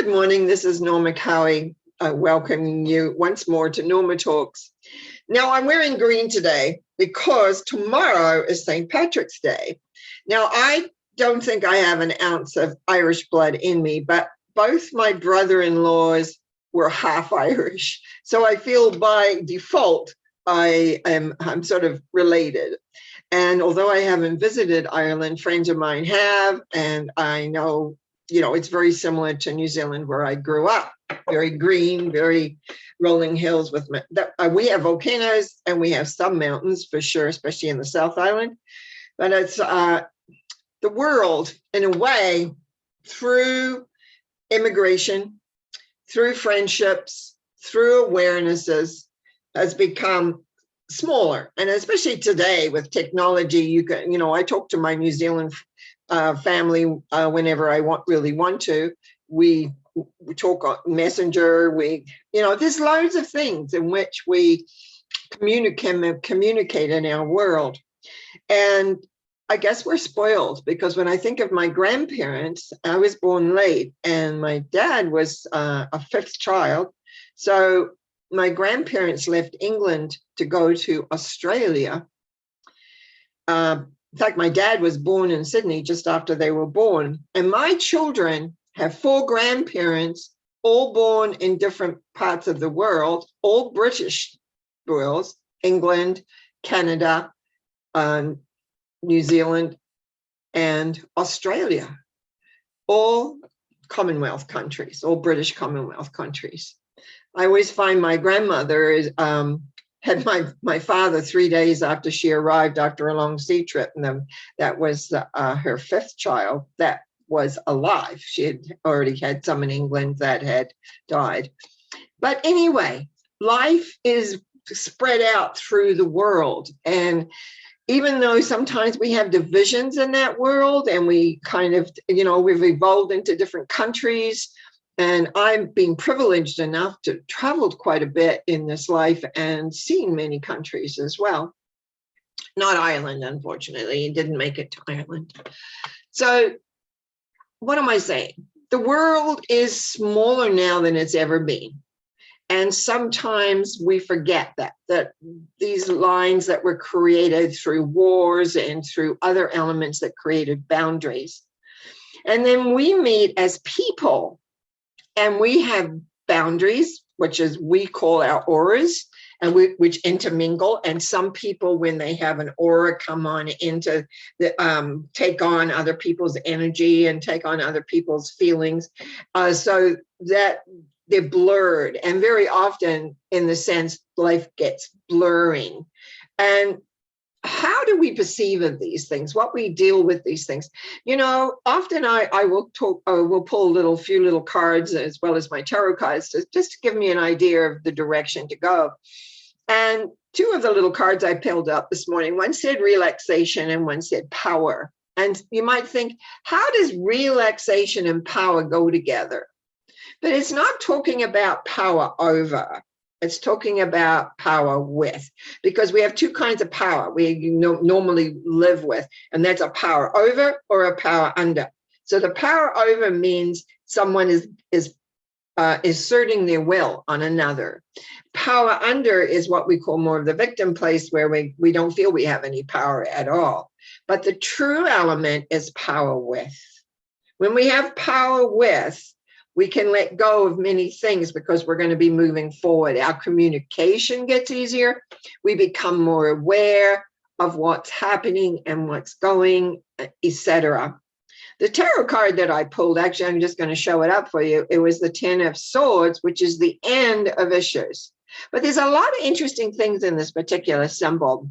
Good morning. This is Norma Cowie, welcoming you once more to Norma Talks. Now, I'm wearing green today because tomorrow is St. Patrick's Day. Now, I don't think I have an ounce of Irish blood in me, but both my brother-in-laws were half Irish. So I feel by default, I'm sort of related. And although I haven't visited Ireland, friends of mine have, and I know it's very similar to New Zealand where I grew up, very green, very rolling hills with, we have volcanoes and we have some mountains for sure, especially in the South Island, but it's the world in a way through immigration, through friendships, through awarenesses has become smaller. And especially today with technology, you can, I talk to my New Zealand family whenever I really want to. We talk on Messenger. There's loads of things in which we communicate in our world. And I guess we're spoiled because when I think of my grandparents, I was born late and my dad was a fifth child. So my grandparents left England to go to Australia. In fact, my dad was born in Sydney just after they were born. And my children have 4 grandparents, all born in different parts of the world, all British worlds, England, Canada, New Zealand, and Australia, all Commonwealth countries, all British Commonwealth countries. I always find my grandmother had my father 3 days after she arrived after a long sea trip, and then that was her 5th child that was alive. She had already had some in England that had died. But anyway, life is spread out through the world. And even though sometimes we have divisions in that world and we kind of, we've evolved into different countries, and I've been privileged enough to travel quite a bit in this life and seen many countries as well. Not Ireland, unfortunately, didn't make it to Ireland. So what am I saying? The world is smaller now than it's ever been. And sometimes we forget that these lines that were created through wars and through other elements that created boundaries. And then we meet as people. And we have boundaries, which is we call our auras, and which intermingle. And some people, when they have an aura, come on into the take on other people's energy and take on other people's feelings, so that they're blurred. And very often, in the sense, life gets blurring. And how do we perceive of these things, what we deal with these things? Often I will pull a few little cards as well as my tarot cards just to give me an idea of the direction to go. And 2 of the little cards I pulled up this morning, one said relaxation and one said power. And you might think, how does relaxation and power go together? But it's not talking about power over. It's talking about power with, because we have 2 kinds of power we normally live with, and that's a power over or a power under. So the power over means someone is asserting their will on another. Power under is what we call more of the victim place, where we don't feel we have any power at all. But the true element is power with. When we have power with, we can let go of many things because we're going to be moving forward. Our communication gets easier. We become more aware of what's happening and what's going, etc. The tarot card that I pulled, actually, I'm just going to show it up for you. It was the 10 of Swords, which is the end of issues. But there's a lot of interesting things in this particular symbol.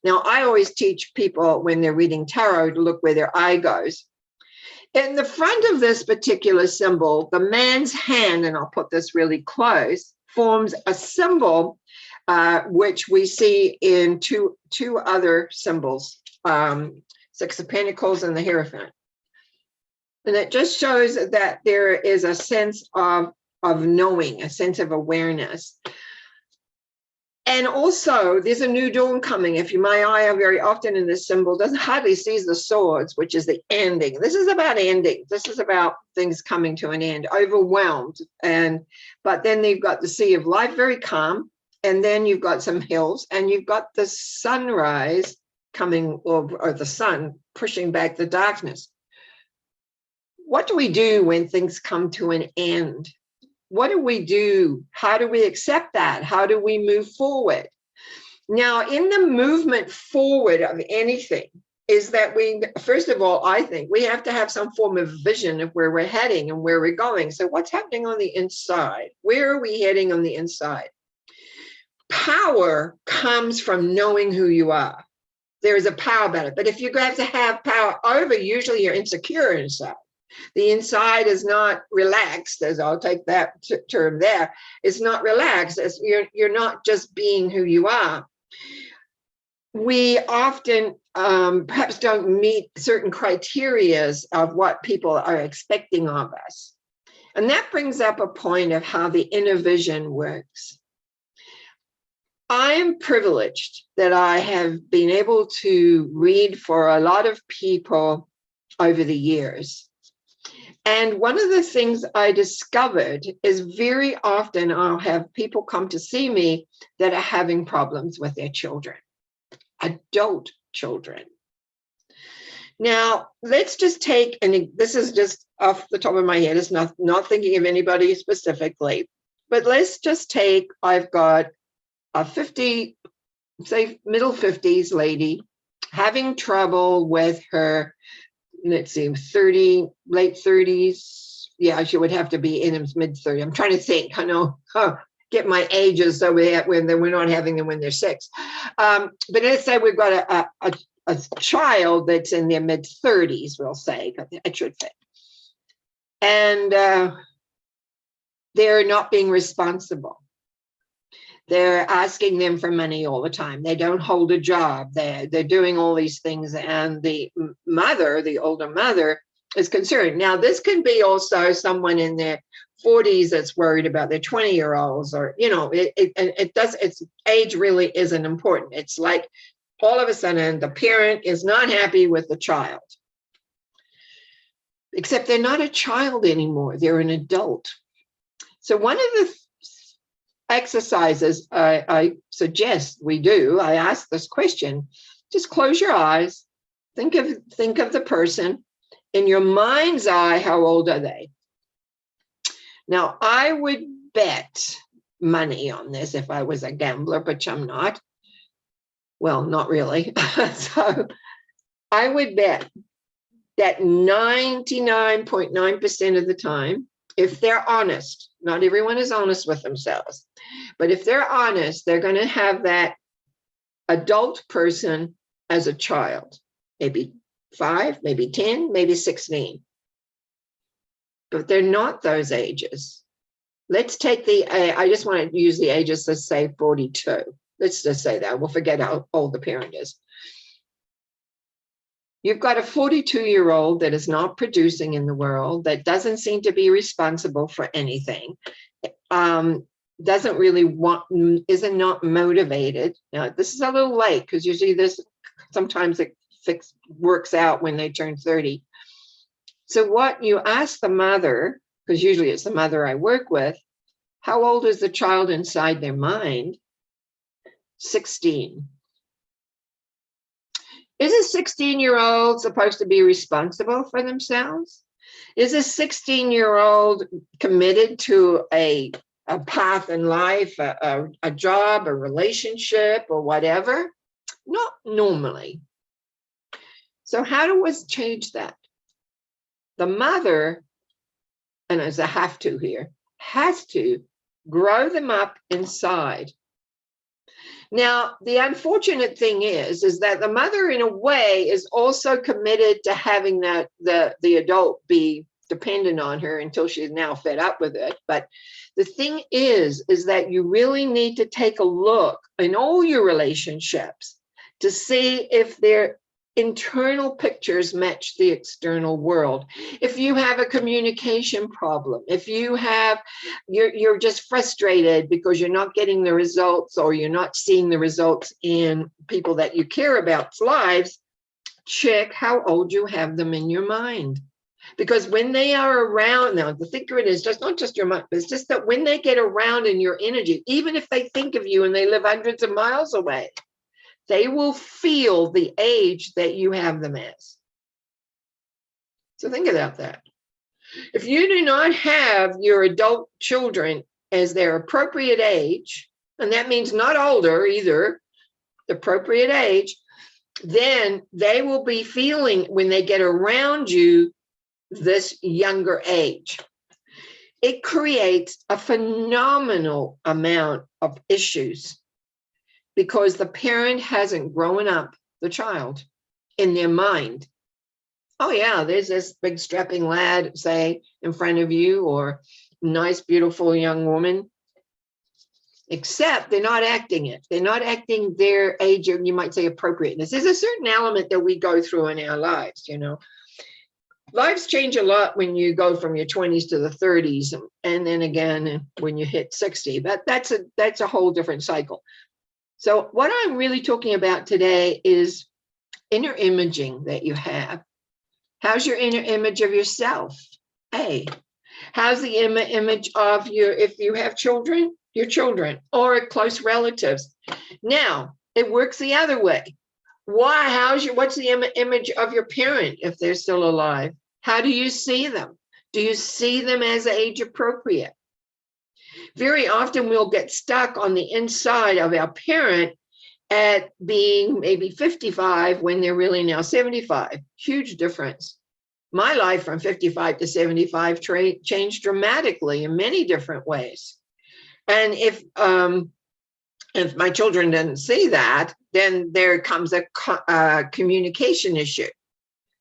Now, I always teach people when they're reading tarot to look where their eye goes. In the front of this particular symbol, the man's hand, and I'll put this really close, forms a symbol which we see in two other symbols, 6 of Pentacles and the Hierophant. And it just shows that there is a sense of knowing, a sense of awareness. And also, there's a new dawn coming. If you, my eye very often in this symbol doesn't hardly sees the swords, which is the ending. This is about ending. This is about things coming to an end, overwhelmed. But then you've got the sea of life, very calm. And then you've got some hills, and you've got the sunrise coming, or the sun pushing back the darkness. What do we do when things come to an end? What do we do? How do we accept that? How do we move forward? Now, in the movement forward of anything is that we, first of all, I think we have to have some form of vision of where we're heading and where we're going. So what's happening on the inside? Where are we heading on the inside? Power comes from knowing who you are. There is a power about it. But if you have to have power over, usually you're insecure inside. The inside is not relaxed, as I'll take that term there. It's not relaxed. You're not just being who you are. We often perhaps don't meet certain criteria of what people are expecting of us. And that brings up a point of how the inner vision works. I am privileged that I have been able to read for a lot of people over the years. And one of the things I discovered is very often I'll have people come to see me that are having problems with their children, adult children. Now, let's just take, and this is just off the top of my head, it's not thinking of anybody specifically, but let's just take, I've got a 50, say middle 50s lady having trouble with her, let's see, 30, late 30s. Yeah, she would have to be in his mid 30s. I'm trying to think, I know, get my ages so when we're not having them when they're 6. But let's say we've got a child that's in their mid 30s, we'll say, I should say. And they're not being responsible. They're asking them for money all the time. They don't hold a job. They're doing all these things. And the mother, the older mother, is concerned. Now, this can be also someone in their 40s that's worried about their 20-year-olds, or, you know, it's age really isn't important. It's like all of a sudden the parent is not happy with the child. Except they're not a child anymore. They're an adult. So one of the exercises I suggest we do, I ask this question, just close your eyes, think of the person in your mind's eye. How old are they? Now, I would bet money on this if I was a gambler, but I'm not. Well, not really. So I would bet that 99.9% of the time, if they're honest, not everyone is honest with themselves, but if they're honest, they're going to have that adult person as a child, maybe 5, maybe 10, maybe 16. But they're not those ages. Let's take I just want to use the ages, let's say 42. Let's just say that. We'll forget how old the parent is. You've got a 42-year-old that is not producing in the world, that doesn't seem to be responsible for anything, doesn't really want, isn't not motivated. Now, this is a little late because usually this, sometimes it works out when they turn 30. So what you ask the mother, because usually it's the mother I work with, how old is the child inside their mind? 16. Is a 16-year-old supposed to be responsible for themselves? Is a 16-year-old committed to a path in life, a job, a relationship, or whatever? Not normally. So how do we change that? The mother, and there's a have to here, has to grow them up inside. Now, the unfortunate thing is that the mother, in a way, is also committed to having that the adult be dependent on her until she's now fed up with it. But the thing is that you really need to take a look in all your relationships to see if they're internal pictures match the external world. If you have a communication problem, if you have, you're just frustrated because you're not getting the results, or you're not seeing the results in people that you care about's lives, check how old you have them in your mind. Because when they are around, now the thinker it is just not just your mind, but it's just that when they get around in your energy, even if they think of you and they live hundreds of miles away, they will feel the age that you have them as. So think about that. If you do not have your adult children as their appropriate age, and that means not older either, the appropriate age, then they will be feeling, when they get around you, this younger age. It creates a phenomenal amount of issues, because the parent hasn't grown up the child in their mind. Oh yeah, there's this big strapping lad, say, in front of you, or nice, beautiful young woman, except they're not acting it. They're not acting their age, or you might say appropriateness. There's a certain element that we go through in our lives, you know. Lives change a lot when you go from your 20s to the 30s, and then again when you hit 60. But that's a whole different cycle. So what I'm really talking about today is inner imaging that you have. How's your inner image of yourself? Hey, how's the image of if you have children, your children, or close relatives? Now, it works the other way. Why? What's the image of your parent if they're still alive? How do you see them? Do you see them as age appropriate? Very often we'll get stuck on the inside of our parent at being maybe 55 when they're really now 75. Huge difference. My life from 55 to 75 changed dramatically in many different ways. And if my children didn't see that, then there comes a communication issue,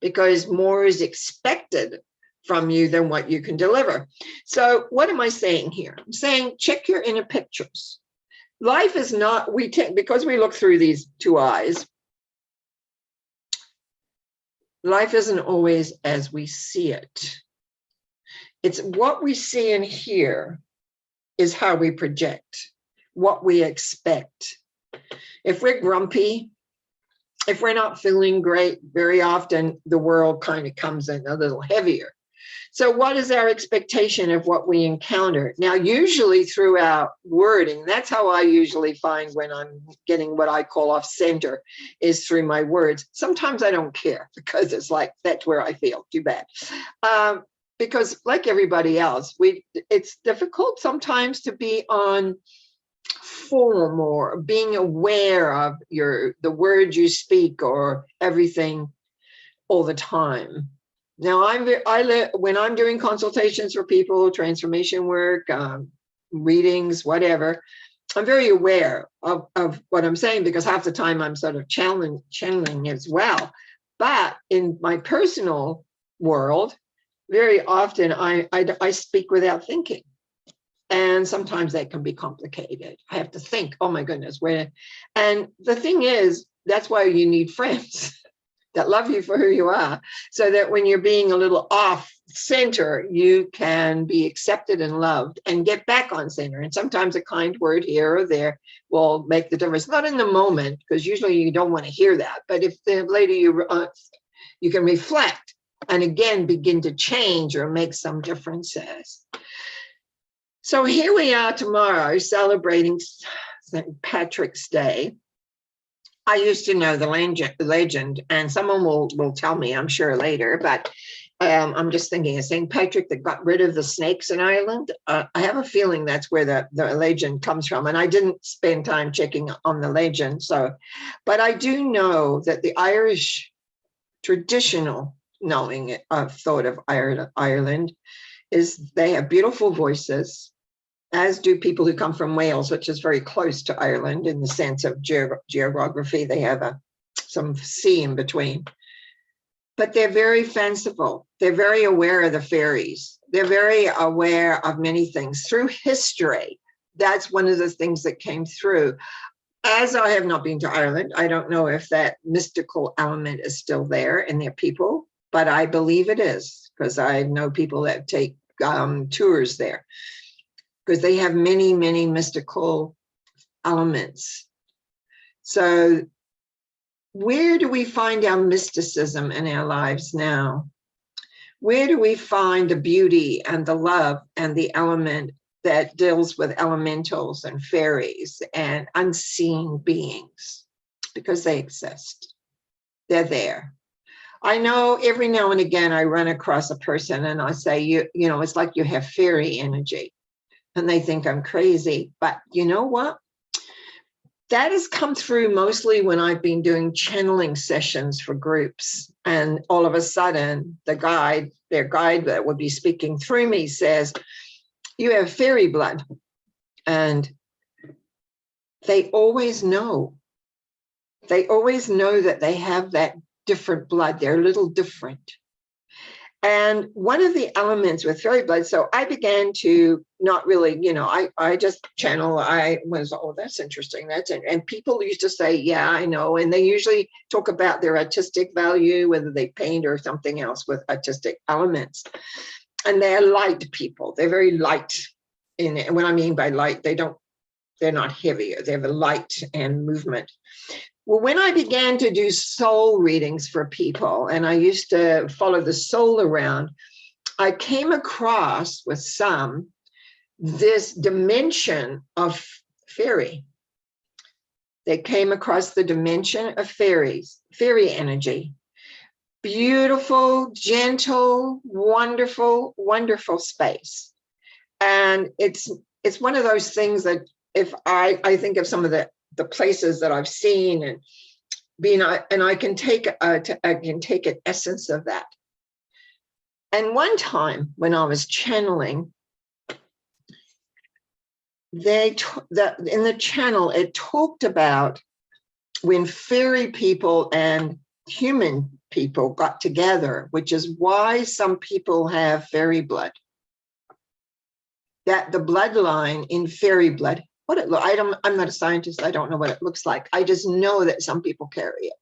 because more is expected from you than what you can deliver. So what am I saying here? I'm saying check your inner pictures. Life is not, because we look through these two eyes, life isn't always as we see it. It's what we see and hear is how we project, what we expect. If we're grumpy, if we're not feeling great, very often the world kind of comes in a little heavier. So what is our expectation of what we encounter? Now, usually through our wording, that's how I usually find when I'm getting what I call off center, is through my words. Sometimes I don't care, because it's like, that's where I feel, too bad. Because like everybody else, it's difficult sometimes to be on form, or being aware of the words you speak, or everything all the time. Now, when I'm doing consultations for people, transformation work, readings, whatever, I'm very aware of what I'm saying, because half the time I'm sort of channeling as well. But in my personal world, very often I speak without thinking. And sometimes that can be complicated. I have to think, oh my goodness, where? And the thing is, that's why you need friends that love you for who you are, so that when you're being a little off center, you can be accepted and loved and get back on center. And sometimes a kind word here or there will make the difference. Not in the moment, because usually you don't want to hear that. But if later you can reflect and again begin to change or make some differences. So here we are tomorrow celebrating St. Patrick's Day. I used to know the legend, and someone will tell me, I'm sure, later, but I'm just thinking of St. Patrick that got rid of the snakes in Ireland. I have a feeling that's where the legend comes from, and I didn't spend time checking on the legend. But I do know that the Irish traditional knowing thought of Ireland is they have beautiful voices, as do people who come from Wales, which is very close to Ireland in the sense of geography. They have some sea in between. But they're very fanciful. They're very aware of the fairies. They're very aware of many things through history. That's one of the things that came through. as I have not been to Ireland, I don't know if that mystical element is still there in their people, but I believe it is, because I know people that take tours there, because they have many, many mystical elements. So where do we find our mysticism in our lives now? Where do we find the beauty and the love and the element that deals with elementals and fairies and unseen beings? Because they exist. They're there. I know every now and again I run across a person and I say, you know, it's like you have fairy energy. And they think I'm crazy. But you know what? That has come through mostly when I've been doing channeling sessions for groups. And all of a sudden, their guide that would be speaking through me says, you have fairy blood. And they always know. They always know that they have that different blood. They're a little different. And one of the elements with fairy blood, so I began to not really, you know, I just channel, I was, oh, that's interesting. That's it. And people used to say, yeah, I know. And they usually talk about their artistic value, whether they paint or something else with artistic elements. And they're light people. They're very light in it. And what I mean by light, they're not heavier. They have a light and movement. Well, when I began to do soul readings for people, and I used to follow the soul around, I came across with some this dimension of fairy. They came across the dimension of fairies, fairy energy. Beautiful, gentle, wonderful, wonderful space. And it's one of those things that if I think of some of the places that I've seen and been, and I can take an essence of that. And one time when I was channeling, in the channel, it talked about when fairy people and human people got together, which is why some people have fairy blood. That the bloodline in fairy blood, I'm not a scientist. I don't know what it looks like. I just know that some people carry it.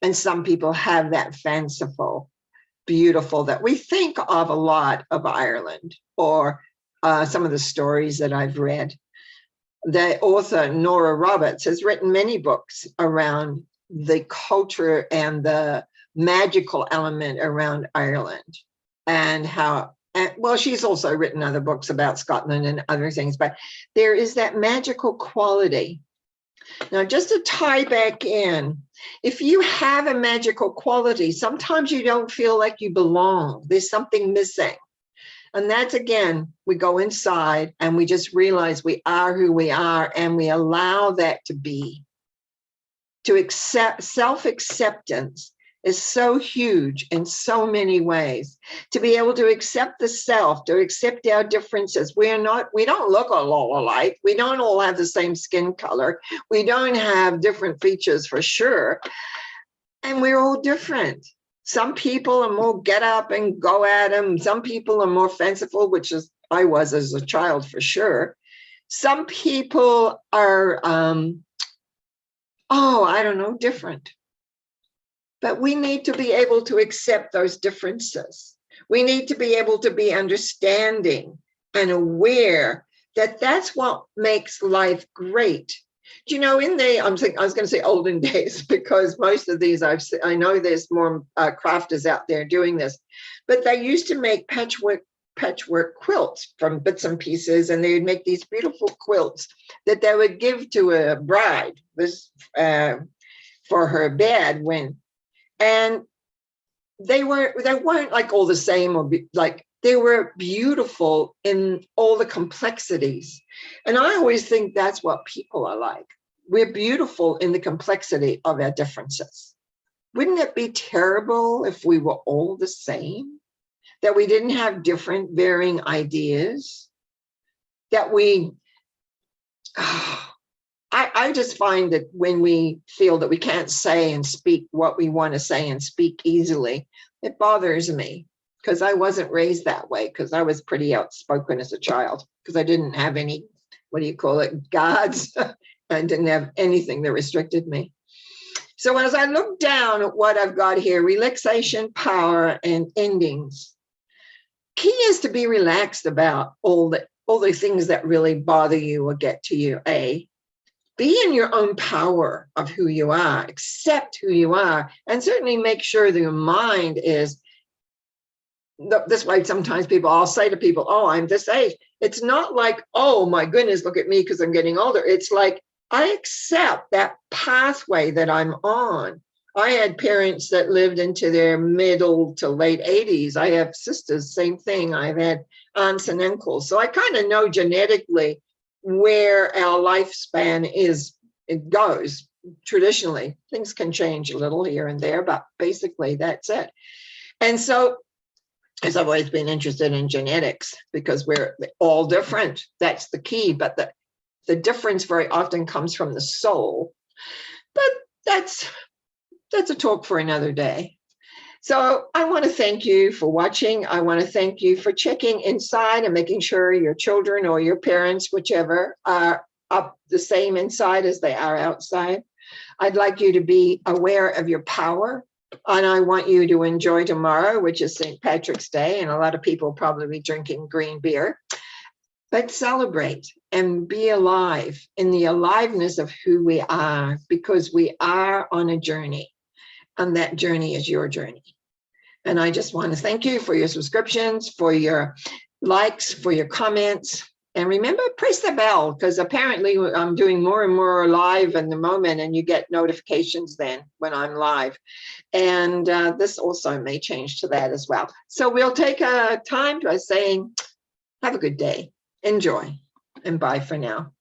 And some people have that fanciful, beautiful, that we think of a lot of Ireland, or some of the stories that I've read. The author, Nora Roberts, has written many books around the culture and the magical element around Ireland, and how, well, she's also written other books about Scotland and other things, but there is that magical quality. Now, just to tie back in, if you have a magical quality, sometimes you don't feel like you belong. There's something missing. And that's, again, we go inside and we just realize we are who we are, and we allow that to be. To accept, self-acceptance is so huge in so many ways. To be able to accept the self, to accept our differences. We don't look all alike. We don't all have the same skin color. We don't have different features for sure. And we're all different. Some people are more get up and go at them. Some people are more fanciful, which is I was as a child for sure. Some people are, I don't know, different. But we need to be able to accept those differences. We need to be able to be understanding and aware that that's what makes life great. Do you know, I was going to say olden days, because most of these I know there's more crafters out there doing this, but they used to make patchwork quilts from bits and pieces, and they would make these beautiful quilts that they would give to a bride for her bed and they weren't like all the same, or like they were beautiful in all the complexities. And I always think that's what people are like. We're beautiful in the complexity of our differences. Wouldn't it be terrible if we were all the same? That we didn't have different varying ideas? That I just find that when we feel that we can't say and speak what we want to say and speak easily, it bothers me, because I wasn't raised that way, because I was pretty outspoken as a child, because I didn't have any, what do you call it, guards I didn't have anything that restricted me. So as I look down at what I've got here, relaxation, power, and endings, key is to be relaxed about all the things that really bother you or get to you. Be in your own power of who you are, accept who you are, and certainly make sure that your mind is this way. Sometimes I'll say to people, oh, I'm this age. It's not like, oh my goodness, look at me because I'm getting older. It's like, I accept that pathway that I'm on. I had parents that lived into their middle to late 80s. I have sisters, same thing. I've had aunts and uncles. So I kind of know genetically where our lifespan is, it goes. Traditionally, things can change a little here and there, but basically that's it. And so, as I've always been interested in genetics, because we're all different. That's the key. But the difference very often comes from the soul. But that's a talk for another day. So I want to thank you for watching. I want to thank you for checking inside and making sure your children or your parents, whichever, are up the same inside as they are outside. I'd like you to be aware of your power. And I want you to enjoy tomorrow, which is St. Patrick's Day, and a lot of people probably be drinking green beer. But celebrate and be alive in the aliveness of who we are, because we are on a journey, and that journey is your journey. And I just want to thank you for your subscriptions, for your likes, for your comments. And remember, press the bell, because apparently I'm doing more and more live in the moment, and you get notifications then when I'm live. And this also may change to that as well. So we'll take a time by saying, have a good day, enjoy, and bye for now.